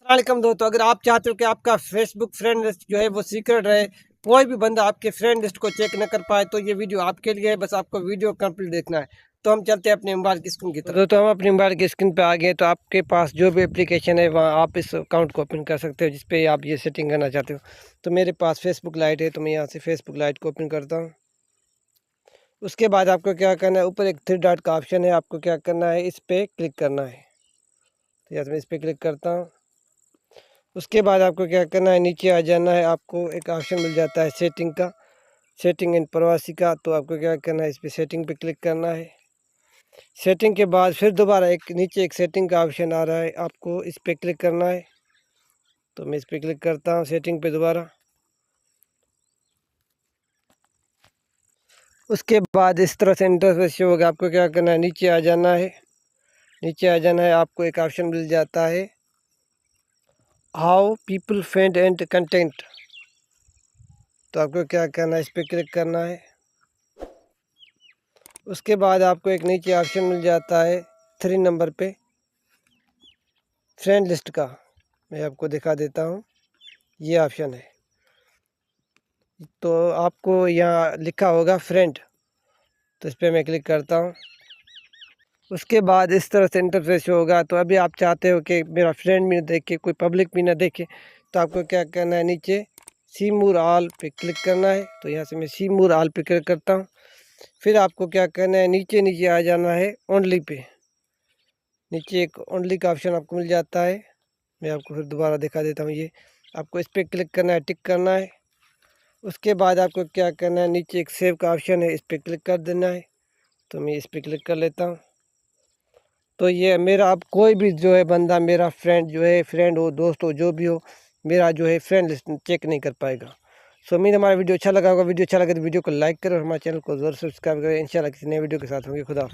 वालेकुम दोस्तों, अगर आप चाहते हो कि आपका फेसबुक फ्रेंड लिस्ट जो है वो सीक्रेट रहे, कोई भी बंदा आपके फ्रेंड लिस्ट को चेक न कर पाए, तो ये वीडियो आपके लिए है। बस आपको वीडियो कंप्लीट देखना है। तो हम चलते हैं अपने मोबाइल की स्क्रीन की तरफ। दोस्तों, हम अपने मोबाइल की स्क्रीन पे आ गए। तो आपके पास जो भी एप्लीकेशन है वहाँ आप इस अकाउंट को ओपन कर सकते हो जिस पे आप ये सेटिंग करना चाहते हो। तो मेरे पास फेसबुक लाइट है, तो मैं यहाँ से फेसबुक लाइट को ओपन करता हूँ। उसके बाद आपको क्या करना है, ऊपर एक थ्री डॉट का ऑप्शन है, आपको क्या करना है, इस पर क्लिक करना है। तो यहाँ से मैं इस पर क्लिक करता हूँ। उसके बाद आपको क्या करना है, नीचे आ जाना है। आपको एक ऑप्शन मिल जाता है सेटिंग का, सेटिंग इन प्रवासी का। तो आपको क्या करना है, इस पर सेटिंग पे क्लिक करना है। सेटिंग के बाद फिर दोबारा एक नीचे एक सेटिंग का ऑप्शन आ रहा है, आपको इस पर क्लिक करना है। तो मैं इस पर क्लिक करता हूँ सेटिंग पे दोबारा। उसके बाद इस तरह से इंटरफेस शो होगा। आपको क्या करना है, नीचे आ जाना है। नीचे आ जाना है, आपको एक ऑप्शन मिल जाता है how people find and content. तो आपको क्या करना है, इस पर क्लिक करना है। उसके बाद आपको एक नीचे ऑप्शन मिल जाता है 3 नंबर पे फ्रेंड लिस्ट का। मैं आपको दिखा देता हूँ, ये ऑप्शन है। तो आपको यहाँ लिखा होगा फ्रेंड, तो इस पर मैं क्लिक करता हूँ। उसके बाद इस तरह से इंटरफेस होगा। तो अभी आप चाहते हो कि मेरा फ्रेंड भी ना देखे, कोई पब्लिक भी ना देखे, तो आपको क्या करना है, नीचे सी मोर ऑल पे क्लिक करना है। तो यहाँ से मैं सी मोर ऑल पे क्लिक करता हूँ। फिर आपको क्या करना है, नीचे नीचे आ जाना है ओनली पे। नीचे एक ओनली का ऑप्शन आपको मिल जाता है। मैं आपको फिर दोबारा दिखा देता हूँ, ये आपको इस पर क्लिक करना है, टिक करना है। उसके बाद आपको क्या करना है, नीचे एक सेव का ऑप्शन है, इस पर क्लिक कर देना है। तो मैं इस पर क्लिक कर लेता हूँ। तो ये मेरा अब कोई भी जो है बंदा, मेरा फ्रेंड जो है, फ्रेंड हो, दोस्त हो, जो भी हो, मेरा जो है फ्रेंड लिस्ट चेक नहीं कर पाएगा। सो उम्मीद हमारा वीडियो अच्छा लगा होगा। वीडियो अच्छा लगे तो वीडियो को लाइक करें और हमारे चैनल को ज़रूर सब्सक्राइब करें। इंशाल्लाह किसी नए वीडियो के साथ होंगे। खुदा।